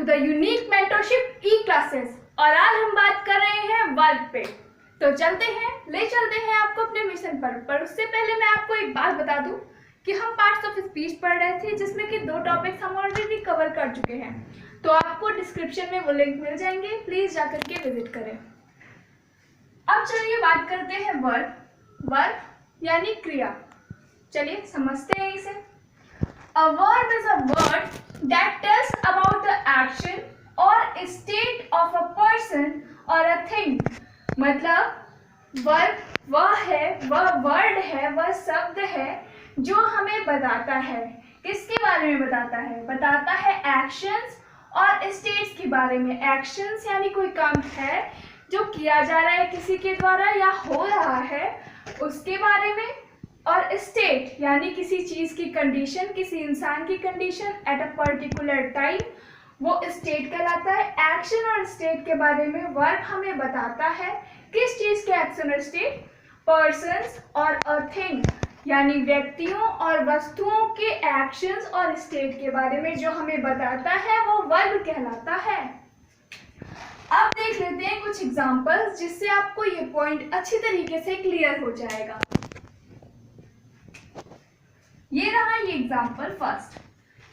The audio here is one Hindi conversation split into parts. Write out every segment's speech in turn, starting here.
The unique mentorship E classes और आज हम बात कर रहे हैं वर्ब पे। तो चलते हैं, ले चलते हैं आपको अपने मिशन पर उससे पहले मैं आपको एक बात बता दूं कि हम पार्ट्स ऑफ स्पीच पढ़ रहे थे जिसमें कि 2 टॉपिक्स हम ऑलरेडी कवर कर चुके हैं। तो आपको डिस्क्रिप्शन में वो लिंक मिल जाएंगे, प्लीज जाकर के विजिट करें। अब चलिए बात करते हैं वर्ब। वर्ब यानी क्रिया। चलिए समझते हैं इसे। A verb is a word that tells about the action or state of a person or a thing। मतलब वर्ब वह है, वह वर्ड है, वह शब्द है जो हमें बताता है, किसके बारे में बताता है? बताता है एक्शंस और स्टेट्स के बारे में। एक्शंस यानी कोई काम है जो किया जा रहा है किसी के द्वारा या हो रहा है, उसके बारे में। और स्टेट यानी किसी चीज की कंडीशन, किसी इंसान की condition at a particular time, वो स्टेट कहलाता है। एक्शन और स्टेट के बारे में वर्ब हमें बताता है किस चीज के एक्शन और स्टेट? पर्सन्स और अ थिंग यानी व्यक्तियों और वस्तुओं के एक्शंस और स्टेट के बारे में जो हमें बताता है वो वर्ब कहलाता है। अब देख लेते हैं कुछ एग्जांपल्स जिससे आपको ये पॉइंट अच्छी तरीके से क्लियर हो जाएगा। ये रहा ये example first.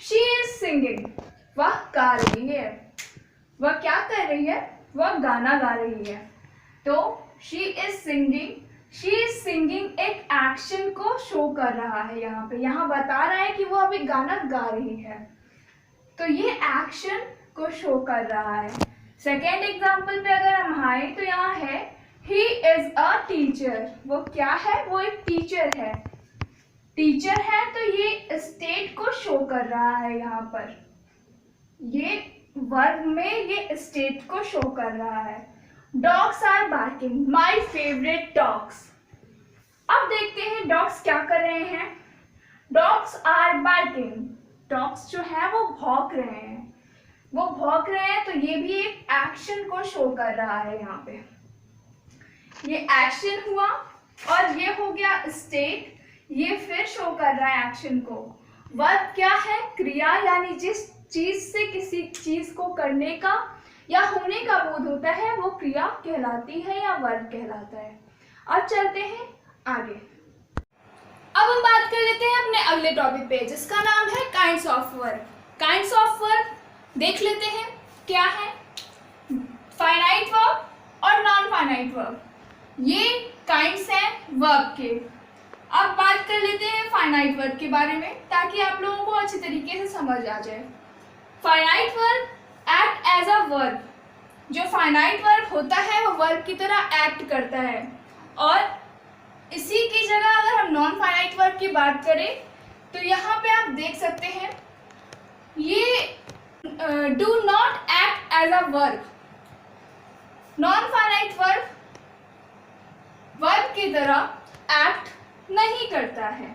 She is singing, वह गा रही है। वह क्या कर रही है? वह गाना गा रही है। तो she is singing, she is singing एक एक्शन को शो कर रहा है। यहाँ पे यहाँ बता रहा है कि वो अभी गाना गा रही है, तो ये एक्शन को शो कर रहा है। सेकेंड एग्जाम्पल पे अगर हम आए तो यहाँ है ही इज अ टीचर। वो क्या है? वो एक टीचर है। टीचर है तो ये स्टेट को शो कर रहा है। यहाँ पर ये वर्ब में ये स्टेट को शो कर रहा है। Dogs are barking, my favourite dogs. अब देखते हैं डॉग्स क्या कर रहे हैं। डॉग्स आर बार्किंग, डॉग्स जो है वो भौंक रहे हैं। वो भौंक रहे हैं तो ये भी एक एक्शन को शो कर रहा है। यहाँ पे ये एक्शन हुआ और ये हो गया स्टेट, ये फिर शो कर रहा है एक्शन को। वर्ब क्या है? क्रिया, यानी जिस चीज से किसी चीज को करने का या होने का बोध होता है वो क्रिया कहलाती है या वर्ब कहलाता है। अब चलते हैं आगे। अब हम बात कर लेते हैं अपने अगले टॉपिक पे जिसका नाम है kinds of verb. Kinds of verb देख लेते हैं क्या है। फाइनाइट वर्ब और नॉन फाइनाइट वर्ब, ये काइंड्स हैं वर्ब के। अब बात कर लेते हैं फाइनाइट वर्ब के बारे में ताकि आप लोगों को अच्छी तरीके से समझ आ जाए। Finite verb act as a verb. जो फाइनाइट वर्ब होता है वो वर्ब की तरह एक्ट करता है। और इसी की जगह अगर हम नॉन फाइनाइट वर्ब की बात करें तो यहाँ पे आप देख सकते हैं ये do not act as a verb. Non finite verb verb की तरह एक्ट नहीं करता है।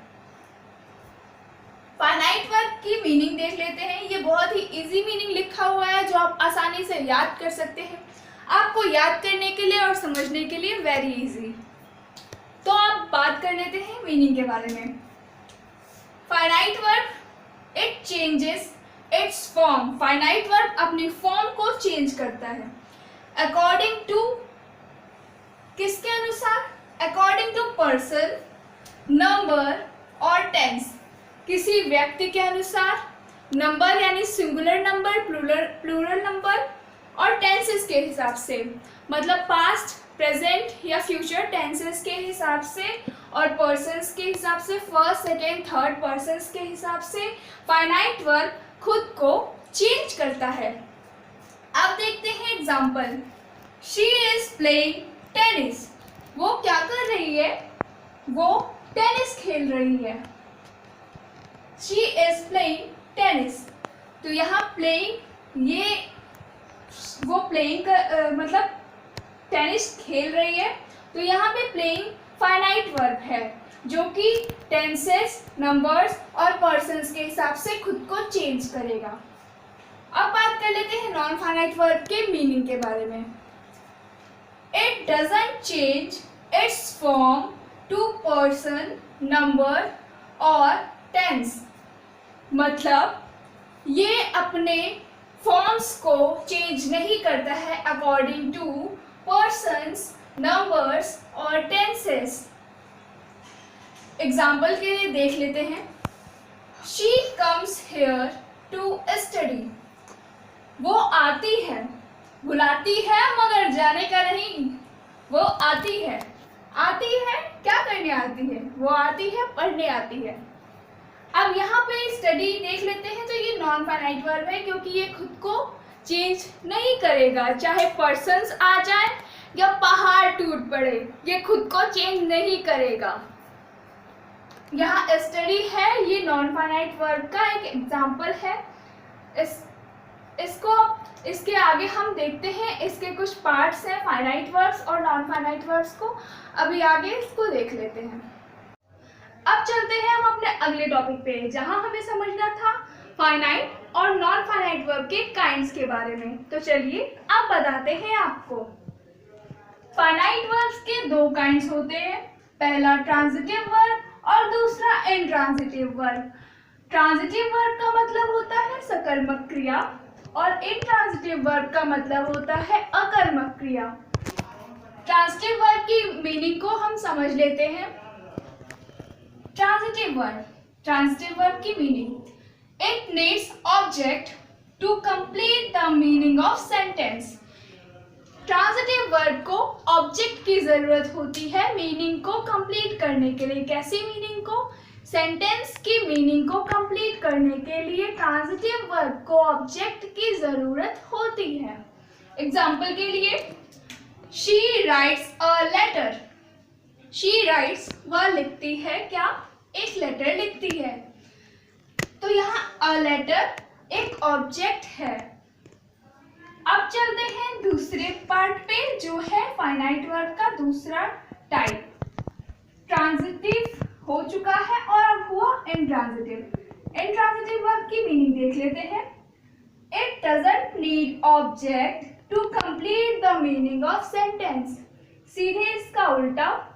फाइनाइट वर्ब की मीनिंग देख लेते हैं। ये बहुत ही इजी मीनिंग लिखा हुआ है जो आप आसानी से याद कर सकते हैं। आपको याद करने के लिए और समझने के लिए वेरी इजी। तो आप बात कर लेते हैं मीनिंग के बारे में। Finite verb it changes it's form. Finite verb अपनी फॉर्म को चेंज करता है अकॉर्डिंग टू, किसके अनुसार? अकॉर्डिंग टू पर्सन, नंबर और टेंस। किसी व्यक्ति के अनुसार, नंबर यानी सिंगुलर नंबर, प्लूरल नंबर और टेंसेस के हिसाब से, मतलब पास्ट, प्रेजेंट या फ्यूचर टेंसेस के हिसाब से और पर्सन्स के हिसाब से, फर्स्ट, सेकेंड, थर्ड पर्सन्स के हिसाब से फाइनाइट वर्ब खुद को चेंज करता है। अब देखते हैं example. She is playing tennis, वो क्या कर रही है? वो टेनिस खेल रही है। She is playing tennis. तो यहाँ प्लेइंग, ये वो प्लेइंग मतलब टेनिस खेल रही है, तो यहाँ पे प्लेइंग फाइनाइट वर्ब है जो कि टेंसेस, नंबर्स और पर्सन्स के हिसाब से खुद को चेंज करेगा। अब बात कर लेते हैं नॉन फाइनाइट वर्ब के मीनिंग के बारे में। It doesn't change its form to person, number और टेंस। मतलब ये अपने फॉर्म्स को चेंज नहीं करता है अकॉर्डिंग टू पर्सन्स, नंबर्स और टेंसेस। एग्जाम्पल के लिए देख लेते हैं। She comes here to study. वो आती है, बुलाती है मगर जाने का नहीं, वो आती है। आती है क्या करने आती है? वो आती है पढ़ने आती है। अब यहाँ पे स्टडी देख लेते हैं, तो ये नॉन फाइनाइट वर्ब है क्योंकि ये खुद को चेंज नहीं करेगा, चाहे पर्सन्स आ जाए या पहाड़ टूट पड़े, ये खुद को चेंज नहीं करेगा। यहाँ स्टडी है, ये नॉन फाइनाइट वर्ब का एक एग्जाम्पल है। इसके आगे हम देखते हैं, इसके कुछ पार्ट्स हैं फाइनाइट वर्ब्स और नॉन फाइनाइट वर्ब्स को। अभी आगे इसको देख लेते हैं। अब चलते हैं हम अपने अगले टॉपिक पे, जहां हमें समझना था फाइनाइट और नॉन फाइनाइट वर्ब के काइंड्स के बारे में। तो चलिए अब बताते हैं आपको। फाइनाइट वर्ब्स के दो काइंड्स होते हैं, पहला ट्रांजिटिव वर्ब और दूसरा इंट्रांजिटिव वर्ब। ट्रांजिटिव वर्ब का मतलब होता है सकर्मक क्रिया और इंट्रांजिटिव वर्ब का मतलब होता है अकर्मक क्रिया। ट्रांजिटिव वर्ब की मीनिंग को हम समझ लेते हैं। ट्रांजिटिव वर्ब की meaning, it needs object to complete the meaning of sentence. Transitive verb को ऑब्जेक्ट की जरूरत होती है मीनिंग को कंप्लीट करने के लिए। कैसी मीनिंग को? सेंटेंस की मीनिंग को कंप्लीट करने के लिए ट्रांजिटिव वर्ब को ऑब्जेक्ट की जरूरत होती है। एग्जाम्पल के लिए, she writes a letter. She writes, वह लिखती है क्या? एक लेटर लिखती है। तो यहाँ अ लेटर एक ऑब्जेक्ट है। अब चलते हैं दूसरे पार्ट पे, जो है फाइनाइट वर्ब का दूसरा टाइप। ट्रांजिटिव हो चुका है और अब हुआ इंट्रांजिटिव। इंट्रांजिटिव वर्ब की मीनिंग देख लेते हैं। It doesn't need object to complete the meaning of sentence. सीधे इसका उल्टा,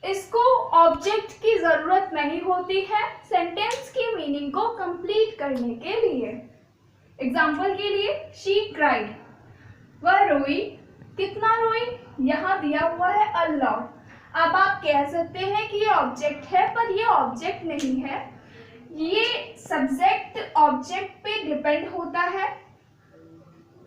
इसको ऑब्जेक्ट की जरूरत नहीं होती है सेंटेंस की मीनिंग को कंप्लीट करने के लिए। एग्जाम्पल के लिए, शी क्राइड, वह रोई। कितना रोई? यहाँ दिया हुआ है अ लॉट। अब आप कह सकते हैं कि ये ऑब्जेक्ट है, पर ये ऑब्जेक्ट नहीं है। ये सब्जेक्ट ऑब्जेक्ट पे डिपेंड होता है।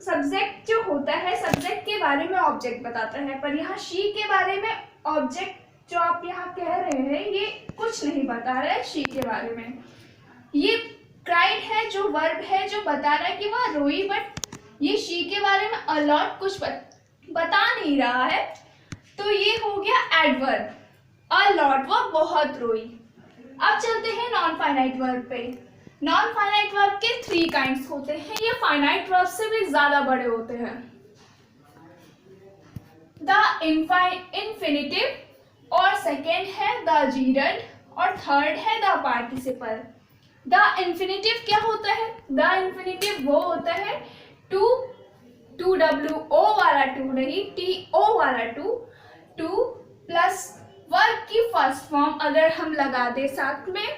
सब्जेक्ट जो होता है, सब्जेक्ट के बारे में ऑब्जेक्ट बताता है, पर यहाँ शी के बारे में ऑब्जेक्ट जो आप यहाँ कह रहे हैं ये कुछ नहीं बता रहा है शी के बारे में। ये क्राइड है जो वर्ब है जो बता रहा है कि वह रोई, बट ये शी के बारे में अलॉट कुछ बता नहीं रहा है, तो ये हो गया एडवर्ब। अ लॉट, वह बहुत रोई। अब चलते हैं नॉन फाइनाइट वर्ब पे। नॉन फाइनाइट वर्ब के 3 काइंड्स होते हैं, ये फाइनाइट वर्ब से भी ज्यादा बड़े होते हैं। द इंफिनिटिव, और सेकेंड है द जीरंड, और थर्ड है द पार्टिसिपल। द इंफिनिटिव क्या होता है? द इंफिनिटिव वो होता है टू WO वाला टू नहीं, TO वाला टू प्लस वर्ब की फर्स्ट फॉर्म अगर हम लगा दे साथ में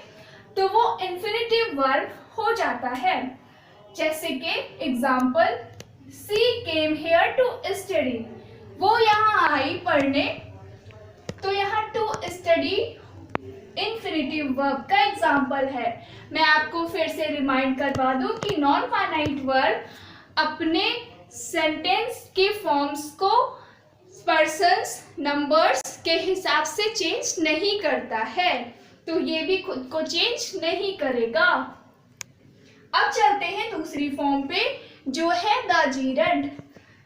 तो वो इंफिनिटिव वर्ब हो जाता है। जैसे कि example, she came here to study, वो यहाँ आई पढ़ने। तो यहाँ टू स्टडी इंफिनिटिव वर्ब का एग्जाम्पल है। मैं आपको फिर से रिमाइंड करवा दूं कि नॉन फाइनाइट वर्ब अपने सेंटेंस के फॉर्म्स को पर्सन्स, नंबर्स के हिसाब से चेंज नहीं करता है, तो ये भी खुद को चेंज नहीं करेगा। अब चलते हैं दूसरी फॉर्म पे, जो है the gerund.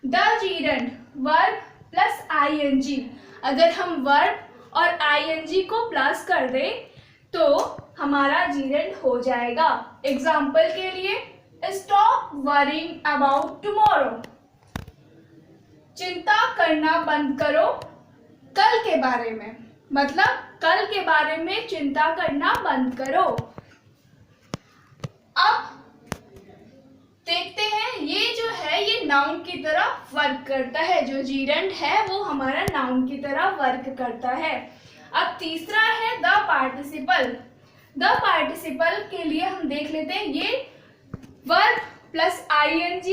The gerund verb plus ING। अगर हम वर्ब और ING को प्लस कर दें तो हमारा जीरंड हो जाएगा। एग्जाम्पल के लिए, स्टॉप वरिंग अबाउट टुमारो, चिंता करना बंद करो कल के बारे में, मतलब कल के बारे में चिंता करना बंद करो। अब देखते हैं, ये जो है ये नाउन की तरह वर्क करता है, जो जीरंड है वो हमारा नाउन की तरह वर्क करता है। अब तीसरा है द पार्टिसिपल। द पार्टिसिपल के लिए हम देख लेते हैं, ये verb plus ing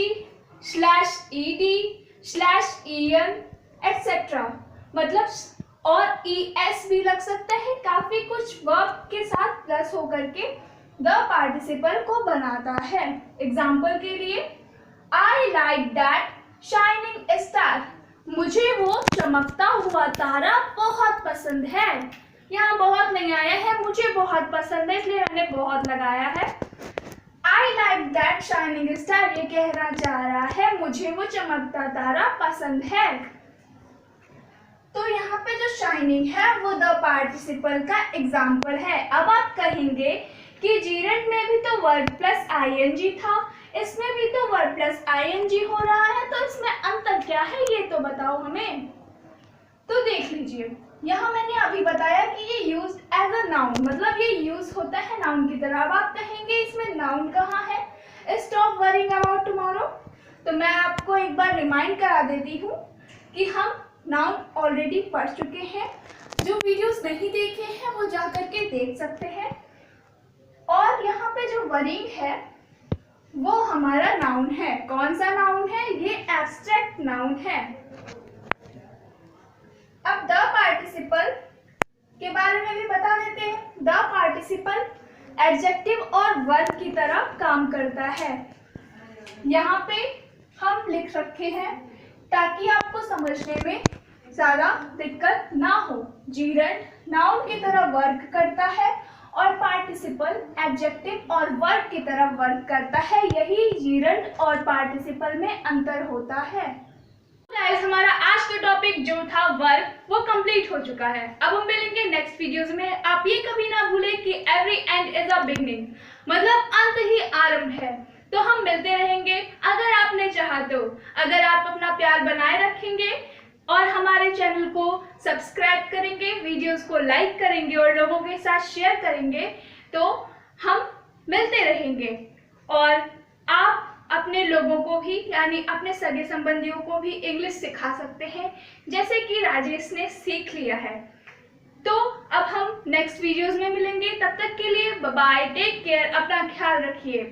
slash ed slash en etcetera, मतलब और es भी लग सकता है। काफी कुछ वर्ब के साथ प्लस होकर के द पार्टिसिपल को बनाता है। एग्जाम्पल के लिए I like that shining star, मुझे वो चमकता हुआ तारा बहुत पसंद है। यहाँ बहुत नहीं आया है, मुझे बहुत पसंद है इसलिए मैंने बहुत लगाया है। I like that shining star ये कहना चाह रहा है मुझे वो चमकता तारा पसंद है। तो यहाँ पे जो शाइनिंग है वो द पार्टिसिपल का एग्जाम्पल है। अब आप कहेंगे कि जीरेंट में भी तो वर्ब प्लस ing था, इसमें भी तो वर्ब प्लस ing हो रहा है, तो इसमें अंतर क्या है ये तो बताओ हमें। तो देख लीजिए, यहाँ मैंने अभी बताया कि ये यूज्ड एज अ नाउन, मतलब ये यूज होता है नाउन की तरह। अब आप कहेंगे इसमें नाउन कहाँ है, स्टॉप वरिंग अबाउट टुमारो। तो मैं आपको एक बार रिमाइंड करा देती हूँ कि हम नाउन ऑलरेडी पढ़ चुके हैं। जो वीडियोस नहीं देखे हैं वो जा करके देख सकते हैं। और यहाँ पे जो वरिंग है वो हमारा नाउन है। कौन सा नाउन है, ये एब्स्ट्रैक्ट नाउन है। अब द पार्टिसिपल के बारे में भी बता देते हैं। द पार्टिसिपल एडजेक्टिव और वर्ब की तरह काम करता है। यहाँ पे हम लिख रखे हैं ताकि आपको समझने में ज़्यादा दिक्कत ना हो। जीरेंट नाउन की तरह वर्क करता है और पार्टिसिपल एडजेक्टिव और वर्ब की तरह वर्क करता है। यही जीरेंट और पार्टिसिपल में अंतर होता है। गाइस, हमारा आज का टॉपिक जो था वर्ब वो कंप्लीट हो चुका है। अब हम मिलेंगे नेक्स्ट वीडियोस में। आप ये कभी ना भूलें कि every and is a beginning, मतलब अंत ही आरंभ है। तो हम मिलते रहेंगे अगर आपने चाहा तो। अगर आप अपना प्यार बनाए रखेंगे और हमारे चैनल को सब्सक्राइब करेंगे, वीडियोस को लाइक करेंगे और लोगों के साथ शेयर करेंगे तो हम मिलते रहेंगे। और आप अपने लोगों को भी, यानी अपने सगे संबंधियों को भी इंग्लिश सिखा सकते हैं, जैसे कि राजेश ने सीख लिया है। तो अब हम नेक्स्ट वीडियोस में मिलेंगे। तब तक के लिए बाय बाय, टेक केयर, अपना ख्याल रखिए।